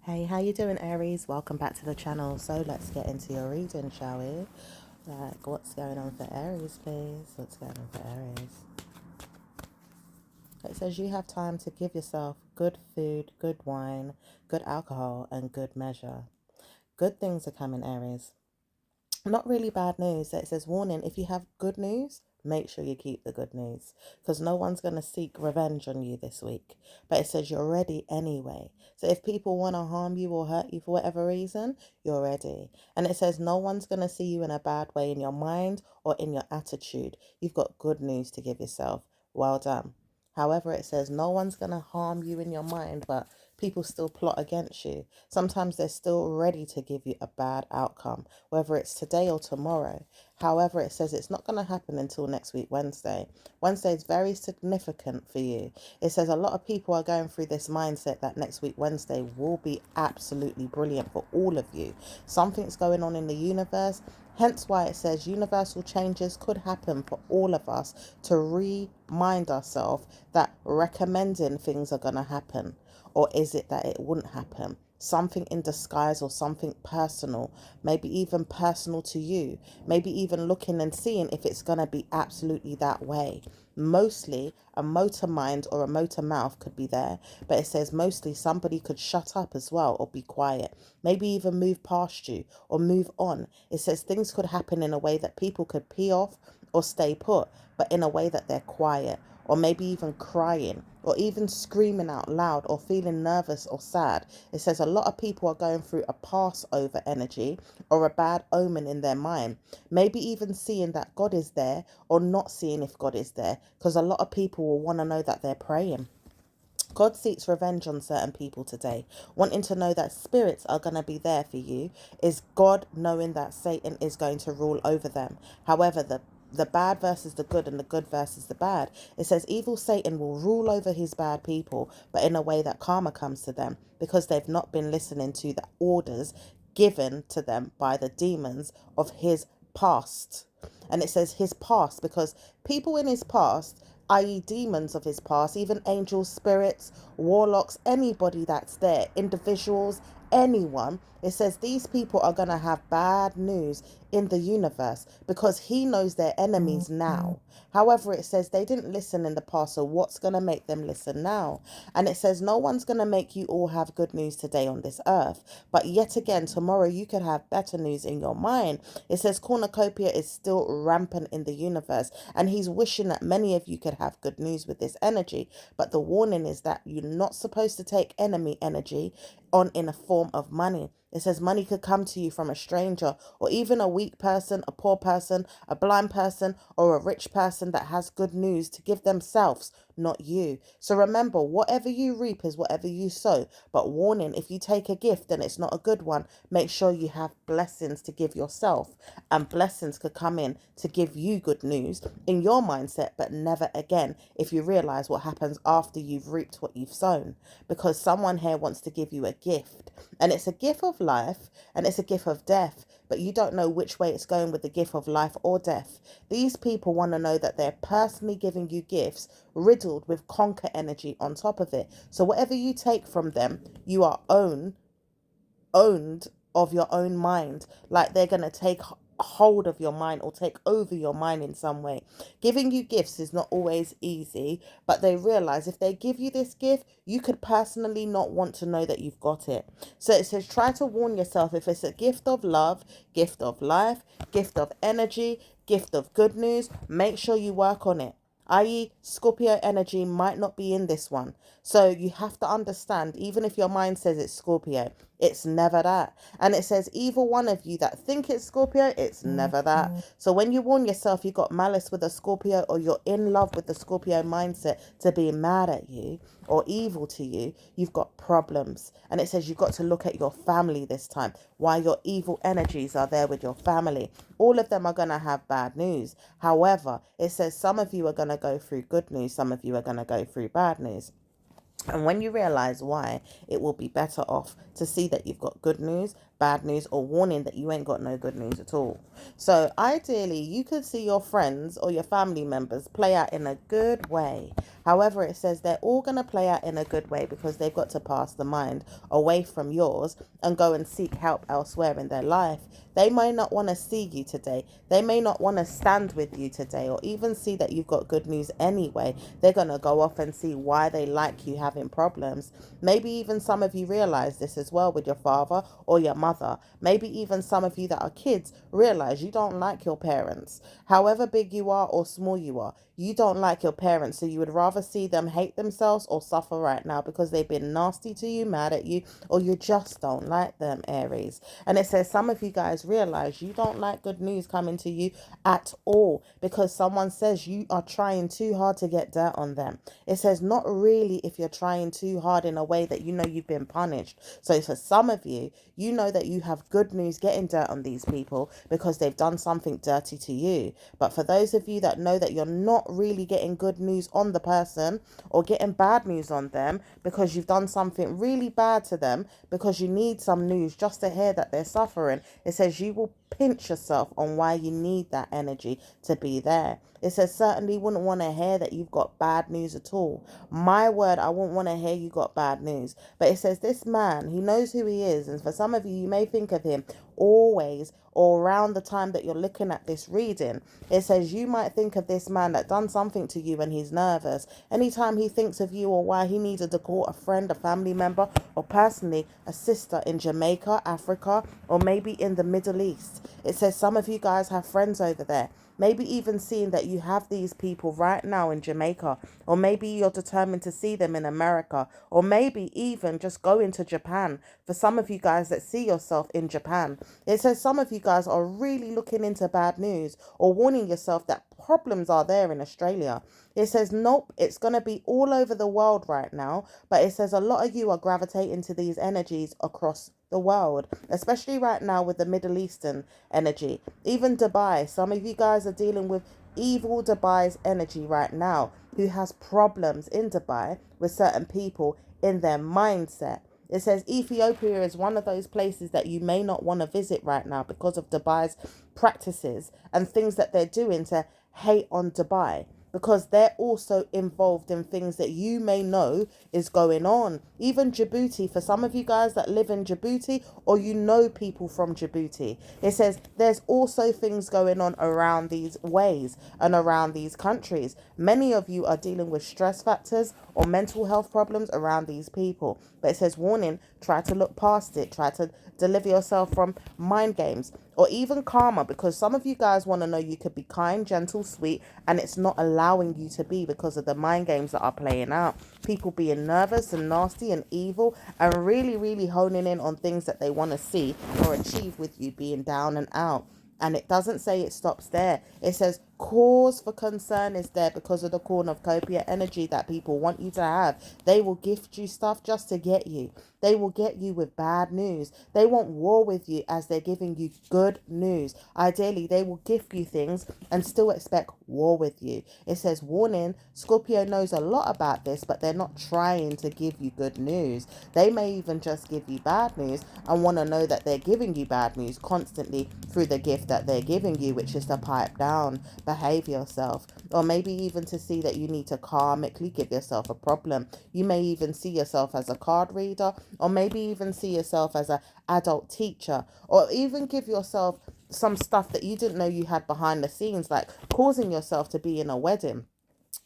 Hey, how you doing, Aries? Welcome back to the channel. So let's get into your reading, shall we? What's going on for Aries, please? What's going on for Aries? It says you have time to give yourself good food, good wine, good alcohol, and good measure. Good things are coming, Aries. Not really bad news. It says, warning, if you have good news, make sure you keep the good news because no one's going to seek revenge on you this week. But it says you're ready anyway. So if people want to harm you or hurt you for whatever reason, you're ready. And it says no one's going to see you in a bad way in your mind or in your attitude. You've got good news to give yourself. Well done. However, it says no one's going to harm you in your mind, but people still plot against you. Sometimes they're still ready to give you a bad outcome, whether it's today or tomorrow. However, it says it's not going to happen until next week, Wednesday. Wednesday is very significant for you. It says a lot of people are going through this mindset that next week, Wednesday, will be absolutely brilliant for all of you. Something's going on in the universe. Hence why it says universal changes could happen for all of us to remind ourselves that recommending things are going to happen. Or is it that it wouldn't happen? Something in disguise or something personal, maybe even personal to you, maybe even looking and seeing if it's going to be absolutely that way. Mostly a motor mind or a motor mouth could be there, but it says mostly somebody could shut up as well or be quiet, maybe even move past you or move on. It says things could happen in a way that people could pee off or stay put, but in a way that they're quiet, or maybe even crying, or even screaming out loud, or feeling nervous or sad. It says a lot of people are going through a Passover energy or a bad omen in their mind. Maybe even seeing that God is there or not seeing if God is there, because a lot of people will want to know that they're praying. God seeks revenge on certain people today. Wanting to know that spirits are going to be there for you is God knowing that Satan is going to rule over them. However, the bad versus the good and the good versus the bad. It says evil Satan will rule over his bad people, but in a way that karma comes to them because they've not been listening to the orders given to them by the demons of his past. And it says his past because people in his past, i.e., demons of his past, even angels, spirits, warlocks, anybody that's there, individuals, anyone, it says these people are going to have bad news in the universe because he knows their enemies now. However, it says they didn't listen in the past, so what's going to make them listen now? And it says no one's going to make you all have good news today on this earth, but yet again, tomorrow you could have better news in your mind. It says cornucopia is still rampant in the universe, and he's wishing that many of you could have good news with this energy, but the warning is that you're not supposed to take enemy energy on in a form of money. It says money could come to you from a stranger or even a weak person, a poor person, a blind person, or a rich person that has good news to give themselves, not you. So remember, whatever you reap is whatever you sow. But warning, if you take a gift and it's not a good one, make sure you have blessings to give yourself. And blessings could come in to give you good news in your mindset, but never again if you realize what happens after you've reaped what you've sown. Because someone here wants to give you a gift. And it's a gift of life and it's a gift of death, but you don't know which way it's going with the gift of life or death. These people want to know that they're personally giving you gifts riddled with conquer energy on top of it. So whatever you take from them, you are owned of your own mind. Like they're going to take hold of your mind or take over your mind in some way. Giving you gifts is not always easy, but they realize if they give you this gift, you could personally not want to know that you've got it. So it says try to warn yourself if it's a gift of love, gift of life, gift of energy, gift of good news, make sure you work on it, i.e., Scorpio energy might not be in this one. So you have to understand, even if your mind says it's Scorpio, it's never that. And it says, either one of you that think it's Scorpio, it's never that. So when you warn yourself you got malice with a Scorpio or you're in love with the Scorpio mindset to be mad at you or evil to you, you've got problems. And it says you've got to look at your family this time, why your evil energies are there with your family. All of them are going to have bad news. However, it says some of you are going to go through good news, some of you are going to go through bad news. And when you realize why, it will be better off to see that you've got good news, bad news, or warning that you ain't got no good news at all. So ideally, you could see your friends or your family members play out in a good way. However, it says they're all going to play out in a good way because they've got to pass the mind away from yours and go and seek help elsewhere in their life. They may not want to see you today. They may not want to stand with you today or even see that you've got good news anyway. They're going to go off and see why they like you having problems. Maybe even some of you realize this as well with your father or your mother. Maybe even some of you that are kids realize you don't like your parents. However big you are or small you are, you don't like your parents, so you would rather see them hate themselves or suffer right now because they've been nasty to you, mad at you, or you just don't like them, Aries. And it says some of you guys realize you don't like good news coming to you at all because someone says you are trying too hard to get dirt on them. It says not really if you're trying too hard in a way that you know you've been punished. So for some of you, you know that you have good news getting dirt on these people because they've done something dirty to you. But for those of you that know that you're not really getting good news on the person or getting bad news on them because you've done something really bad to them because you need some news just to hear that they're suffering, it says you will pinch yourself on why you need that energy to be there. It says certainly wouldn't want to hear that you've got bad news at all. My word, I wouldn't want to hear you got bad news. But it says this man, he knows who he is. And for some of you, you may think of him always or around the time that you're looking at this reading. It says you might think of this man that done something to you and he's nervous. Anytime he thinks of you or why he needed to call a friend, a family member, or personally a sister in Jamaica, Africa, or maybe in the Middle East. It says some of you guys have friends over there. Maybe even seeing that you have these people right now in Jamaica, or maybe you're determined to see them in America, or maybe even just going to Japan. For some of you guys that see yourself in Japan, it says some of you guys are really looking into bad news or warning yourself that problems are there in Australia. It says, nope, it's going to be all over the world right now. But it says a lot of you are gravitating to these energies across the world, especially right now with the Middle Eastern energy. Even Dubai, some of you guys are dealing with evil Dubai's energy right now, who has problems in Dubai with certain people in their mindset. It says Ethiopia is one of those places that you may not want to visit right now because of Dubai's practices and things that they're doing to hate on Dubai, because they're also involved in things that you may know is going on. Even Djibouti, for some of you guys that live in Djibouti or you know people from Djibouti, it says there's also things going on around these ways and around these countries. Many of you are dealing with stress factors or mental health problems around these people. But it says, warning, try to look past it. Try to deliver yourself from mind games or even karma, because some of you guys want to know you could be kind, gentle, sweet, and it's not allowing you to be because of the mind games that are playing out. People being nervous and nasty and evil and really, really honing in on things that they want to see or achieve with you being down and out. And it doesn't say it stops there. It says cause for concern is there because of the cornucopia energy that people want you to have. They will gift you stuff just to get you. They will get you with bad news. They want war with you as they're giving you good news. Ideally, they will gift you things and still expect war with you. It says, warning, Scorpio knows a lot about this, but they're not trying to give you good news. They may even just give you bad news and want to know that they're giving you bad news constantly through the gift that they're giving you, which is to pipe down, behave yourself, or maybe even to see that you need to karmically give yourself a problem. You may even see yourself as a card reader, or maybe even see yourself as an adult teacher, or even give yourself some stuff that you didn't know you had behind the scenes, like causing yourself to be in a wedding.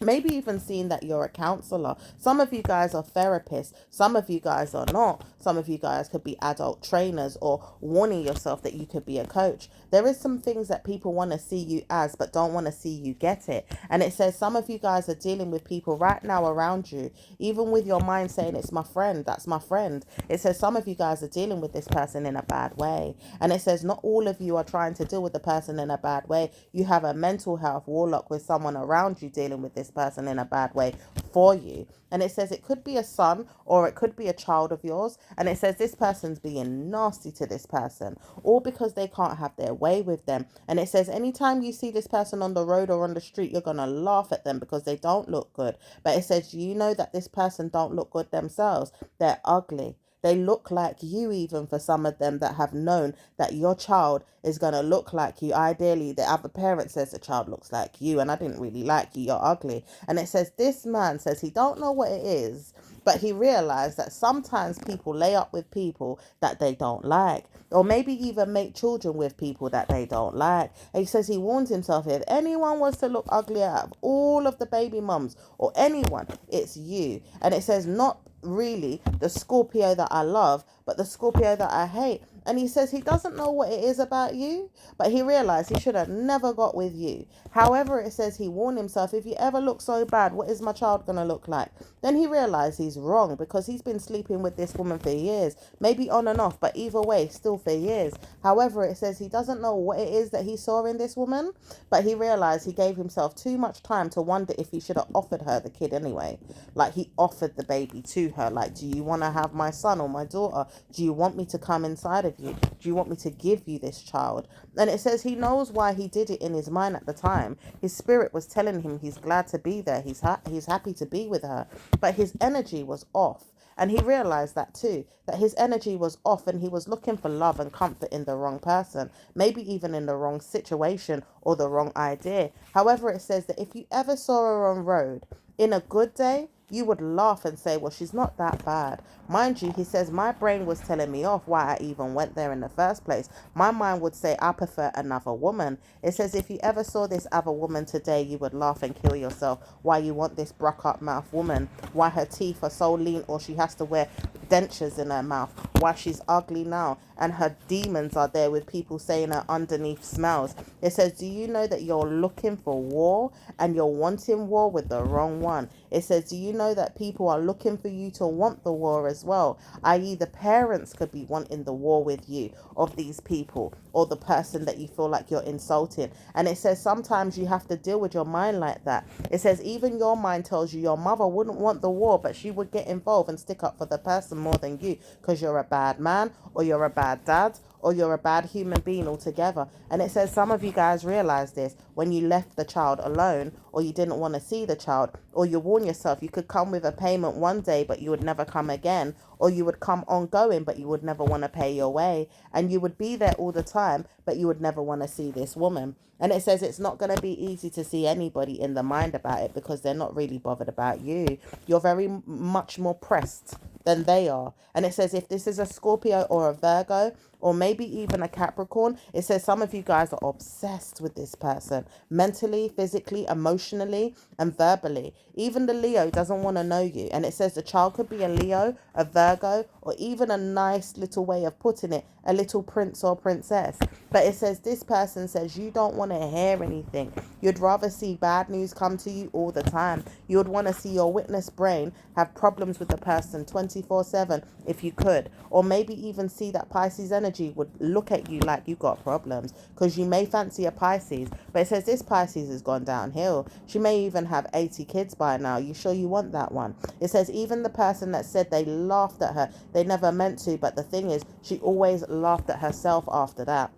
Maybe even seeing that you're a counselor. Some of you guys are therapists. Some of you guys are not. Some of you guys could be adult trainers or warning yourself that you could be a coach. There is some things that people want to see you as, but don't want to see you get it. And it says some of you guys are dealing with people right now around you, even with your mind saying it's my friend, that's my friend. It says some of you guys are dealing with this person in a bad way. And it says not all of you are trying to deal with the person in a bad way. You have a mental health warlock with someone around you dealing with this person in a bad way for you. And it says it could be a son or it could be a child of yours. And it says this person's being nasty to this person, all because they can't have their way with them. And it says anytime you see this person on the road or on the street, you're going to laugh at them because they don't look good. But it says, you know that this person don't look good themselves. They're ugly. They look like you, even for some of them that have known that your child is going to look like you. Ideally, the other parent says the child looks like you, and I didn't really like you. You're ugly. And it says this man says he don't know what it is, but he realized that sometimes people lay up with people that they don't like, or maybe even make children with people that they don't like. And he says he warns himself, if anyone was to look ugly out of all of the baby mums or anyone, it's you. And it says not really the Scorpio that I love, but the Scorpio that I hate. And he says he doesn't know what it is about you, but he realized he should have never got with you. However, it says he warned himself, if you ever look so bad, what is my child going to look like? Then he realized he's wrong because he's been sleeping with this woman for years, maybe on and off, but either way, still for years. However, it says he doesn't know what it is that he saw in this woman, but he realized he gave himself too much time to wonder if he should have offered her the kid anyway. Like, he offered the baby to her. Like, do you want to have my son or my daughter? Do you want me to come inside of you? Do you want me to give you this child? And it says he knows why he did it in his mind at the time. His spirit was telling him he's glad to be there. He's happy to be with her. But his energy was off. And he realized that too, that his energy was off and he was looking for love and comfort in the wrong person, maybe even in the wrong situation or the wrong idea. However, it says that if you ever saw her on road in a good day, you would laugh and say, well, she's not that bad. Mind you, he says, my brain was telling me off why I even went there in the first place. My mind would say, I prefer another woman. It says, if you ever saw this other woman today, you would laugh and kill yourself. Why you want this broke up mouth woman? Why her teeth are so lean or she has to wear dentures in her mouth? Why she's ugly now and her demons are there with people saying her underneath smells. It says, do you know that you're looking for war and you're wanting war with the wrong one? It says, do you know that people are looking for you to want the war as well? I.e., the parents could be wanting the war with you of these people or the person that you feel like you're insulting. And it says sometimes you have to deal with your mind like that. It says even your mind tells you your mother wouldn't want the war, but she would get involved and stick up for the person more than you because you're a bad man or you're a bad dad or you're a bad human being altogether. And it says some of you guys realize this when you left the child alone or you didn't want to see the child, or you warn yourself you could come with a payment one day but you would never come again, or you would come ongoing but you would never want to pay your way, and you would be there all the time but you would never want to see this woman. And it says it's not going to be easy to see anybody in the mind about it because they're not really bothered about you. You're very much more pressed than they are. And it says if this is a Scorpio or a Virgo or maybe even a Capricorn, it says some of you guys are obsessed with this person mentally, physically, emotionally, and verbally. Even the Leo doesn't want to know you. And it says the child could be a Leo, a Virgo, or even a nice little way of putting it, a little prince or princess. But it says this person says you don't want to hear anything. You'd rather see bad news come to you all the time. You would want to see your witness brain have problems with the person 24/7 if you could. Or maybe even see that Pisces energy would look at you like you got problems because you may fancy a Pisces. But it says this Pisces has gone downhill. She may even have 80 kids by now. You sure you want that one? It says even the person that said they laughed at her, they never meant to. But the thing is, she always laughed at herself after that,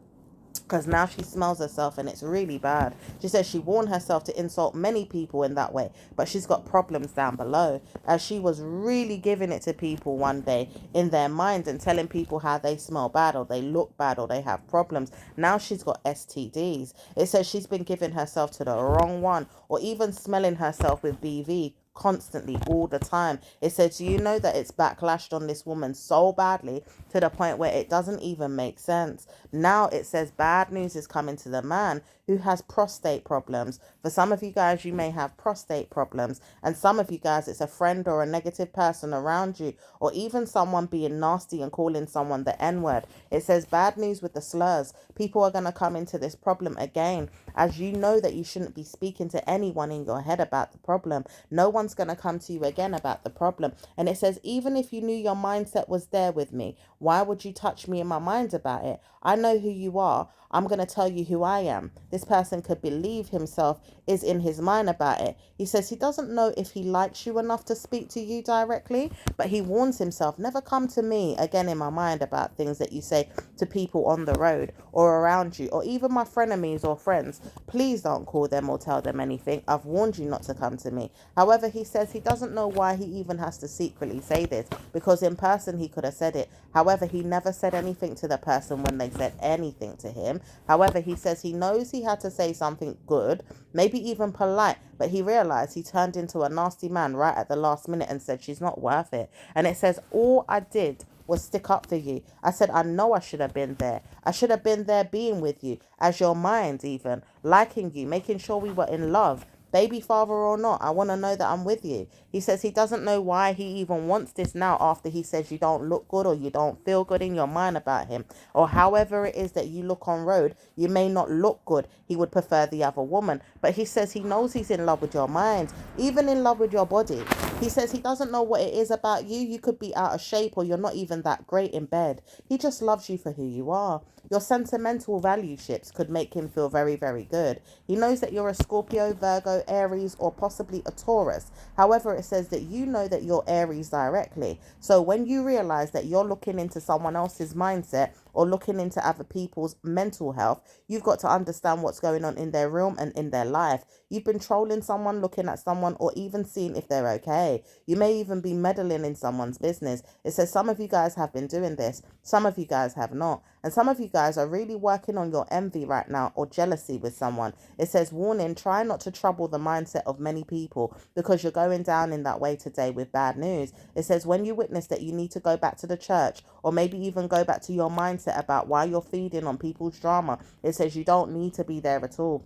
because now she smells herself and it's really bad. She says she warned herself to insult many people in that way, but she's got problems down below, as she was really giving it to people one day in their minds and telling people how they smell bad or they look bad or they have problems. Now she's got STDs. It says she's been giving herself to the wrong one or even smelling herself with BV constantly all the time. It says, do you know that it's backlashed on this woman so badly to the point where it doesn't even make sense? Now it says bad news is coming to the man who has prostate problems. For some of you guys, you may have prostate problems, and some of you guys, it's a friend or a negative person around you, or even someone being nasty and calling someone the N-word. It says bad news with the slurs. People are going to come into this problem again, as you know that you shouldn't be speaking to anyone in your head about the problem. No one one's going to come to you again about the problem. And it says, even if you knew your mindset was there with me, why would you touch me in my mind about it? I know who you are. I'm going to tell you who I am. This person could believe himself is in his mind about it. He says he doesn't know if he likes you enough to speak to you directly, but he warns himself, never come to me again in my mind about things that you say to people on the road or around you, or even my frenemies or friends. Please don't call them or tell them anything. I've warned you not to come to me. However, he says he doesn't know why he even has to secretly say this, because in person he could have said it. However, he never said anything to the person when they said anything to him. However, he says he knows he had to say something good, maybe even polite, but he realized he turned into a nasty man right at the last minute and said she's not worth it. And it says, all I did was stick up for you. I said, I know I should have been there. I should have been there being with you, as your mind even, liking you, making sure we were in love. Baby father or not, I want to know that I'm with you. He says he doesn't know why he even wants this now after he says you don't look good or you don't feel good in your mind about him. Or however it is that you look on road, you may not look good. He would prefer the other woman. But he says he knows he's in love with your mind, even in love with your body. He says he doesn't know what it is about you. You could be out of shape or you're not even that great in bed. He just loves you for who you are. Your sentimental value ships could make him feel very, very good. He knows that you're a Scorpio, Virgo, Aries, or possibly a Taurus. However, it says that you know that you're Aries directly. So when you realize that you're looking into someone else's mindset or looking into other people's mental health, you've got to understand what's going on in their realm and in their life. You've been trolling someone, looking at someone, or even seeing if they're okay. You may even be meddling in someone's business. It says some of you guys have been doing this. Some of you guys have not. And some of you guys are really working on your envy right now or jealousy with someone. It says, warning, try not to trouble the mindset of many people because you're going down in that way today with bad news. It says, when you witness that you need to go back to the church or maybe even go back to your mindset about why you're feeding on people's drama, it says you don't need to be there at all.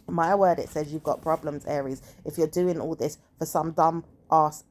My word, it says you've got problems, Aries, if you're doing all this for some dumb ass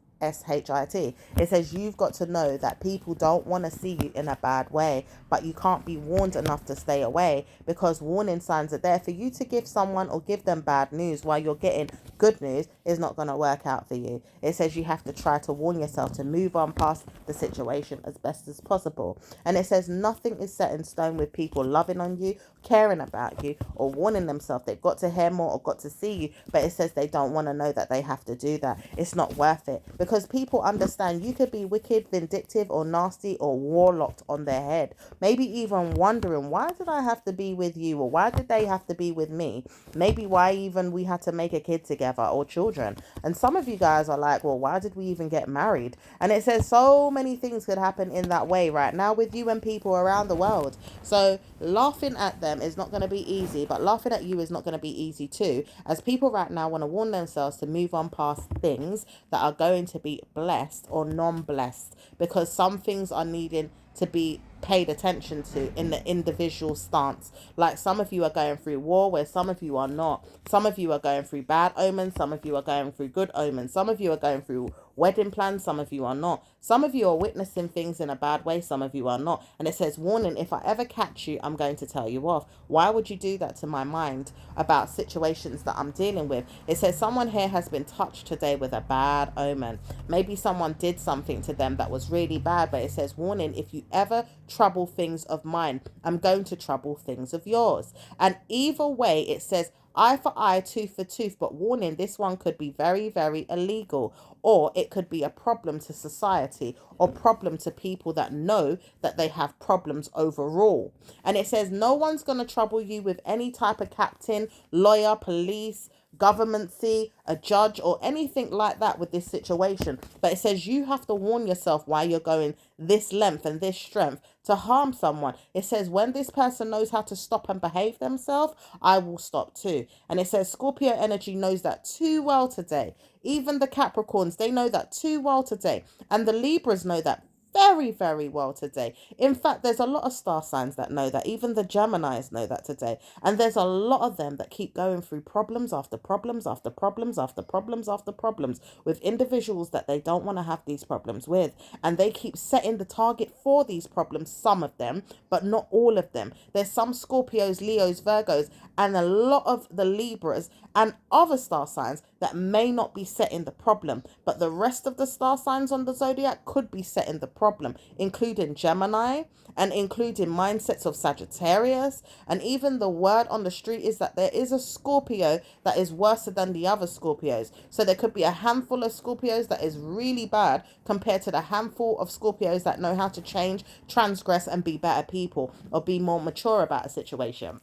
shit. It says you've got to know that people don't want to see you in a bad way, but you can't be warned enough to stay away, because warning signs are there. For you to give someone or give them bad news while you're getting good news is not going to work out for you. It says you have to try to warn yourself to move on past the situation as best as possible. And it says nothing is set in stone with people loving on you, caring about you, or warning themselves they've got to hear more or got to see you, but it says they don't want to know that they have to do that. It's not worth it, because people understand you could be wicked, vindictive, or nasty, or warlocked on their head, maybe even wondering, why did I have to be with you, or why did they have to be with me? Maybe why even we had to make a kid together or children. And some of you guys are like, well, why did we even get married? And it says so many things could happen in that way right now with you and people around the world. So laughing at them is not going to be easy, but laughing at you is not going to be easy too, as people right now want to warn themselves to move on past things that are going to be blessed or non-blessed, because some things are needing to be paid attention to in the individual stance. Like some of you are going through war where some of you are not. Some of you are going through bad omens. Some of you are going through good omens. Some of you are going through wedding plans. Some of you are not. Some of you are witnessing things in a bad way. Some of you are not. And it says, warning, if I ever catch you, I'm going to tell you off. Why would you do that to my mind about situations that I'm dealing with? It says someone here has been touched today with a bad omen. Maybe someone did something to them that was really bad, but it says, warning, if you ever trouble things of mine, I'm going to trouble things of yours. And either way, it says eye for eye, tooth for tooth, but warning, this one could be very, very illegal, or it could be a problem to society or problem to people that know that they have problems overall. And it says no one's going to trouble you with any type of captain, lawyer, police, governmency, a judge, or anything like that with this situation. But it says you have to warn yourself why you're going this length and this strength to harm someone. It says when this person knows how to stop and behave themselves, I will stop too. And it says Scorpio energy knows that too well today. Even the Capricorns, they know that too well today. And the Libras know that very, very well today. In fact, there's a lot of star signs that know that. Even the Geminis know that today. And there's a lot of them that keep going through problems after problems after problems after problems after problems with individuals that they don't want to have these problems with. And they keep setting the target for these problems, some of them, but not all of them. There's some Scorpios, Leos, Virgos, and a lot of the Libras and other star signs that may not be setting the problem, but the rest of the star signs on the zodiac could be setting the problem, including Gemini and including mindsets of Sagittarius. And even the word on the street is that there is a Scorpio that is worse than the other Scorpios. So there could be a handful of Scorpios that is really bad compared to the handful of Scorpios that know how to change, transgress, and be better people or be more mature about a situation,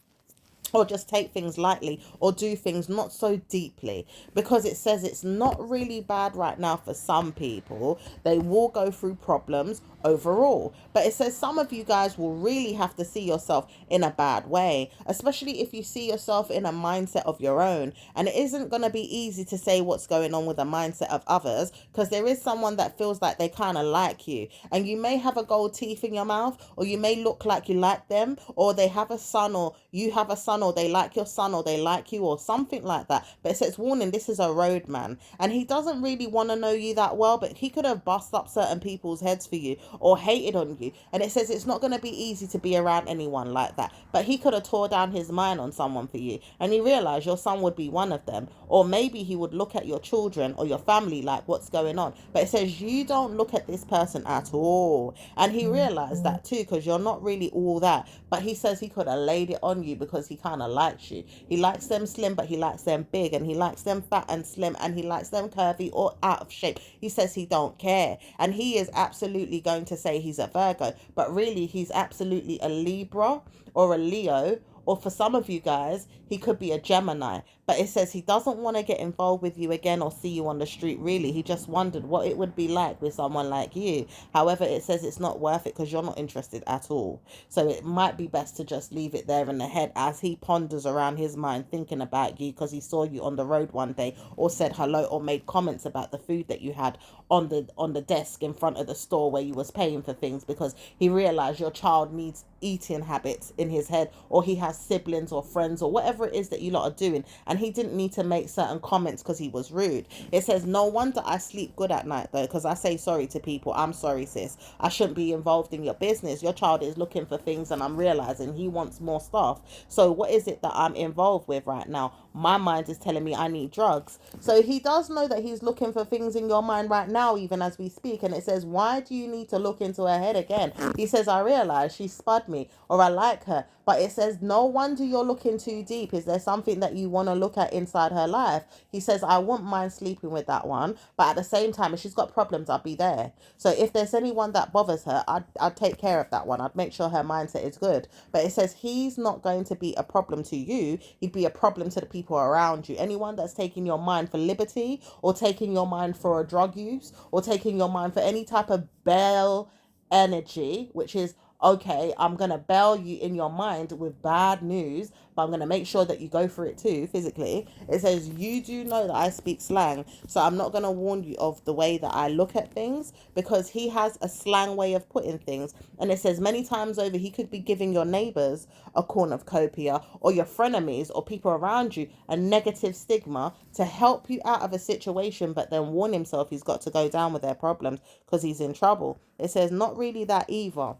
or just take things lightly or do things not so deeply, because it says it's not really bad right now for some people. They will go through problems overall, but it says some of you guys will really have to see yourself in a bad way, especially if you see yourself in a mindset of your own. And it isn't going to be easy to say what's going on with the mindset of others, because there is someone that feels like they kind of like you, and you may have a gold teeth in your mouth, or you may look like you like them, or they have a son, or you have a son, or they like your son, or they like you, or something like that. But it says, warning, this is a road man, and he doesn't really want to know you that well, but he could have bust up certain people's heads for you or hated on you. And it says it's not going to be easy to be around anyone like that, but he could have tore down his mind on someone for you, and he realized your son would be one of them. Or maybe he would look at your children or your family like, what's going on? But it says you don't look at this person at all, and he realized that too, because you're not really all that. But he says he could have laid it on you because he kind of likes you. He likes them slim, but he likes them big, and he likes them fat and slim, and he likes them curvy or out of shape. He says he don't care, and he is absolutely going to say he's a Virgo, but really he's absolutely a Libra or a Leo, or for some of you guys, he could be a Gemini. But it says he doesn't want to get involved with you again or see you on the street, really. He just wondered what it would be like with someone like you. However, it says it's not worth it because you're not interested at all. So it might be best to just leave it there in the head as he ponders around his mind thinking about you, because he saw you on the road one day, or said hello, or made comments about the food that you had on the desk in front of the store where you was paying for things, because he realized your child needs eating habits in his head, or he has siblings or friends or whatever it is that you lot are doing, and he didn't need to make certain comments because he was rude. It says no wonder I sleep good at night though, because I say sorry to people. I'm sorry, sis, I shouldn't be involved in your business. Your child is looking for things and I'm realizing he wants more stuff. So what is it that I'm involved with right now? My mind is telling me I need drugs. So he does know that he's looking for things in your mind right now, even as we speak. And it says, why do you need to look into her head again? He says, I realize she spud me, or I like her. But it says, no wonder you're looking too deep. Is there something that you want to look at inside her life? He says, I wouldn't mind sleeping with that one, but at the same time, if she's got problems, I'll be there. So if there's anyone that bothers her, I'd take care of that one. I'd make sure her mindset is good. But it says he's not going to be a problem to you. He'd be a problem to the people around you. Anyone that's taking your mind for liberty, or taking your mind for a drug use, or taking your mind for any type of bell energy, which is, okay, I'm going to bail you in your mind with bad news, but I'm going to make sure that you go for it too physically. It says, you do know that I speak slang, so I'm not going to warn you of the way that I look at things, because he has a slang way of putting things. And it says many times over, he could be giving your neighbors a cornucopia, or your frenemies or people around you a negative stigma to help you out of a situation, but then warn himself he's got to go down with their problems because he's in trouble. It says not really that either.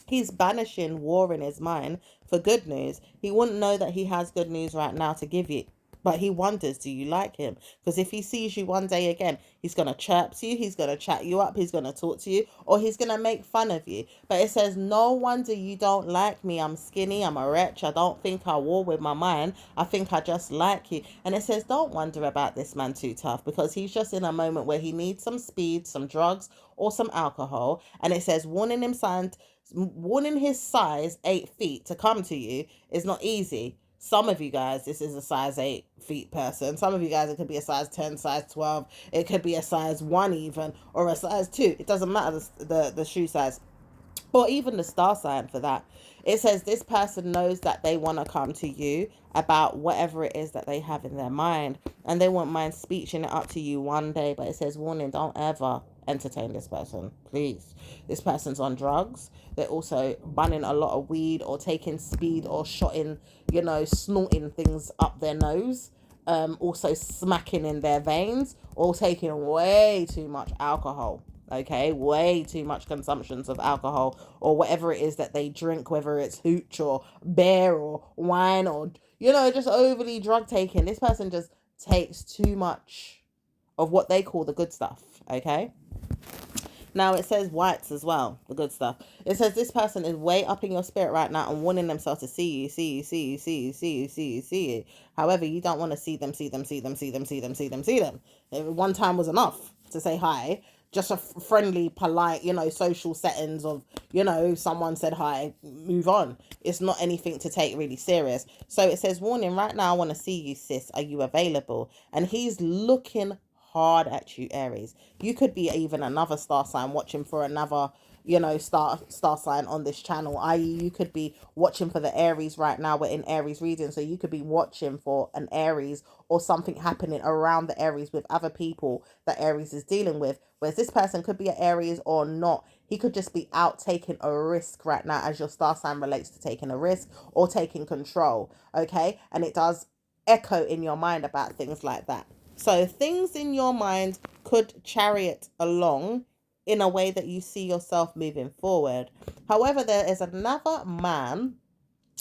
He's banishing war in his mind for good news. He wouldn't know that he has good news right now to give you, but he wonders, do you like him? Because if he sees you one day again, he's going to chirp you, he's going to chat you up, he's going to talk to you, or he's going to make fun of you. But it says, no wonder you don't like me. I'm skinny, I'm a wretch, I don't think I war with my mind, I think I just like you. And it says, don't wonder about this man too tough, because he's just in a moment where he needs some speed, some drugs, or some alcohol. And it says, warning his size 8 feet to come to you is not easy. Some of you guys, this is a size 8 feet person. Some of you guys, it could be a size 10, size 12. It could be a size 1 even, or a size 2. It doesn't matter the shoe size, or even the star sign for that. It says this person knows that they want to come to you about whatever it is that they have in their mind, and they won't mind speeching it up to you one day. But it says, warning, don't ever entertain this person, please. This person's on drugs. They're also bunning a lot of weed or taking speed or shotting, snorting things up their nose. Also smacking in their veins or taking way too much alcohol. Okay, way too much consumptions of alcohol or whatever it is that they drink, whether it's hooch or beer or wine or, just overly drug taking. This person just takes too much of what they call the good stuff. Okay. Now it says whites as well, the good stuff. It says this person is way up in your spirit right now and wanting themselves to see you, see you, see you, see you, see you, see you, see you. However, you don't want to see them, see them, see them, see them, see them, see them, see them. One time was enough to say hi. Just a friendly, polite, social settings of, someone said hi, move on. It's not anything to take really serious. So it says, warning, right now I want to see you, sis. Are you available? And he's looking hard at you, Aries. You could be even another star sign watching for another, star sign on this channel, i.e. you could be watching for the Aries right now. We're in Aries reading, so you could be watching for an Aries or something happening around the Aries with other people that Aries is dealing with, whereas this person could be an Aries or not. He could just be out taking a risk right now, as your star sign relates to taking a risk or taking control. Okay, and it does echo in your mind about things like that. So things in your mind could chariot along in a way that you see yourself moving forward. However, there is another man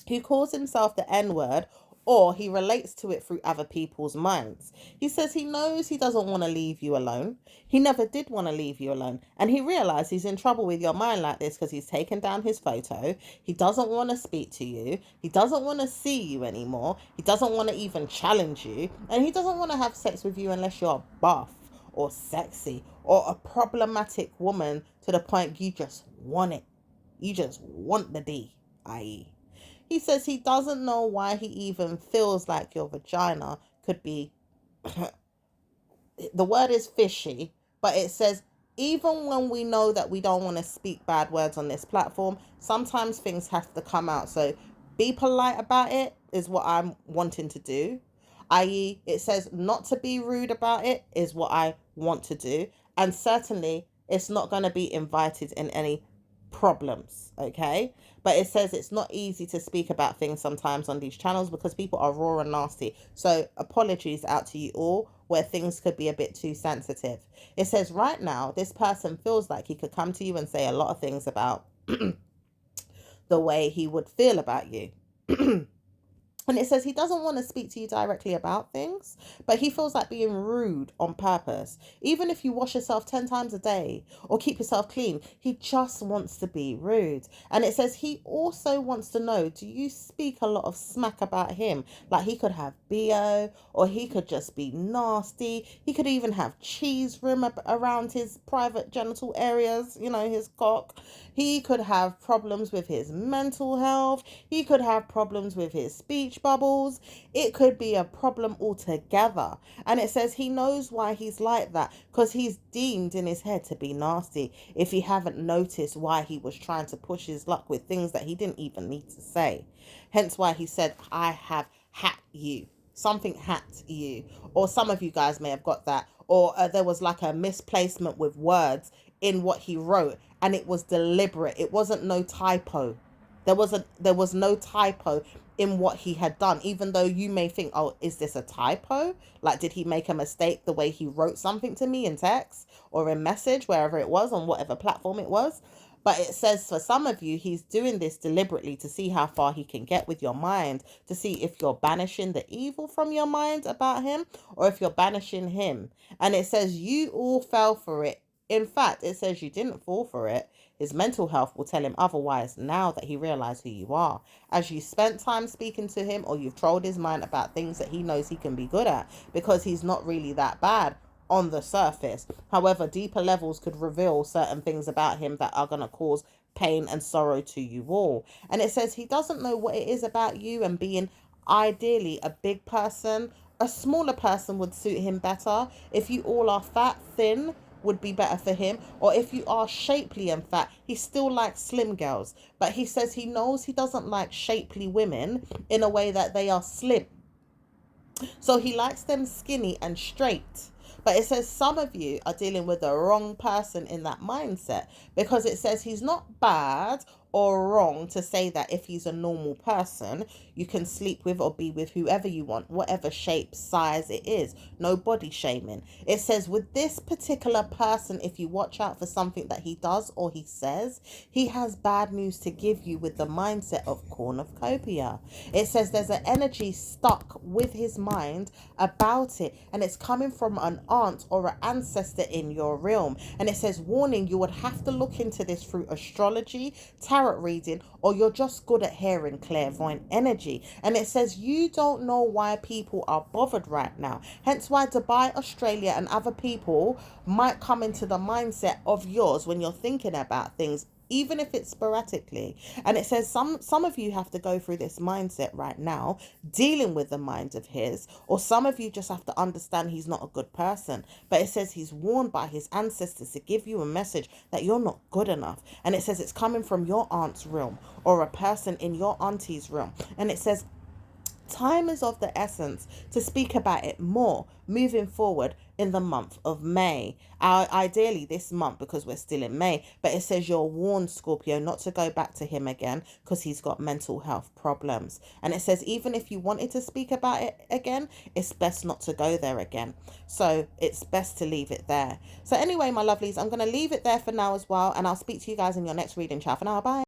who calls himself the N-word, or he relates to it through other people's minds. He says he knows he doesn't want to leave you alone. He never did want to leave you alone. And he realized he's in trouble with your mind like this because he's taken down his photo. He doesn't want to speak to you. He doesn't want to see you anymore. He doesn't want to even challenge you. And he doesn't want to have sex with you unless you're buff or sexy or a problematic woman to the point you just want it. You just want the D, i.e. He says he doesn't know why he even feels like your vagina could be, the word is fishy, but it says even when we know that we don't want to speak bad words on this platform, sometimes things have to come out. So be polite about it is what I'm wanting to do. I.e., it says not to be rude about it is what I want to do. And certainly it's not going to be invited in any problems, okay? But it says it's not easy to speak about things sometimes on these channels because people are raw and nasty. So apologies out to you all where things could be a bit too sensitive. It says right now this person feels like he could come to you and say a lot of things about the way he would feel about you. And it says he doesn't want to speak to you directly about things, but he feels like being rude on purpose. Even if you wash yourself 10 times a day or keep yourself clean, he just wants to be rude. And it says he also wants to know, do you speak a lot of smack about him? Like he could have BO or he could just be nasty. He could even have cheese rim around his private genital areas, his cock. He could have problems with his mental health. He could have problems with his speech bubbles. It could be a problem altogether. And it says he knows why he's like that because he's deemed in his head to be nasty. If you haven't noticed why he was trying to push his luck with things that he didn't even need to say. Hence why he said, I have hacked you. Something hacked you. Or some of you guys may have got that. Or there was like a misplacement with words in what he wrote. And it was deliberate. It wasn't no typo. There was no typo in what he had done, even though you may think, oh, is this a typo? Like, did he make a mistake the way he wrote something to me in text or in message, wherever it was, on whatever platform it was? But it says for some of you, he's doing this deliberately to see how far he can get with your mind, to see if you're banishing the evil from your mind about him or if you're banishing him. And it says you all fell for it. In fact, it says you didn't fall for it. His mental health will tell him otherwise now that he realized who you are. As you spent time speaking to him or you've trolled his mind about things that he knows he can be good at because he's not really that bad on the surface. However, deeper levels could reveal certain things about him that are going to cause pain and sorrow to you all. And it says he doesn't know what it is about you, and being ideally a big person, a smaller person would suit him better. If you all are fat, thin would be better for him, or if you are shapely and fat, he still likes slim girls, but he says he knows he doesn't like shapely women in a way that they are slim, so he likes them skinny and straight. But it says some of you are dealing with the wrong person in that mindset, because it says he's not bad or wrong to say that if he's a normal person, you can sleep with or be with whoever you want, whatever shape, size it is. No body shaming. It says with this particular person, if you watch out for something that he does or he says, he has bad news to give you with the mindset of cornucopia. It says there's an energy stuck with his mind about it, and it's coming from an aunt or an ancestor in your realm. And it says, warning, you would have to look into this through astrology, tarot reading, or you're just good at hearing clairvoyant energy. And it says you don't know why people are bothered right now, hence why Dubai, Australia, and other people might come into the mindset of yours when you're thinking about things, even if it's sporadically. And it says some of you have to go through this mindset right now, dealing with the mind of his, or some of you just have to understand he's not a good person. But it says he's warned by his ancestors to give you a message that you're not good enough. And it says it's coming from your aunt's realm or a person in your auntie's realm. And it says time is of the essence to speak about it more moving forward in the month of May. Ideally this month, because we're still in May, but it says you're warned, Scorpio, not to go back to him again because he's got mental health problems. And it says even if you wanted to speak about it again, it's best not to go there again. So it's best to leave it there. So anyway, my lovelies, I'm going to leave it there for now as well, and I'll speak to you guys in your next reading. Ciao for now. Bye.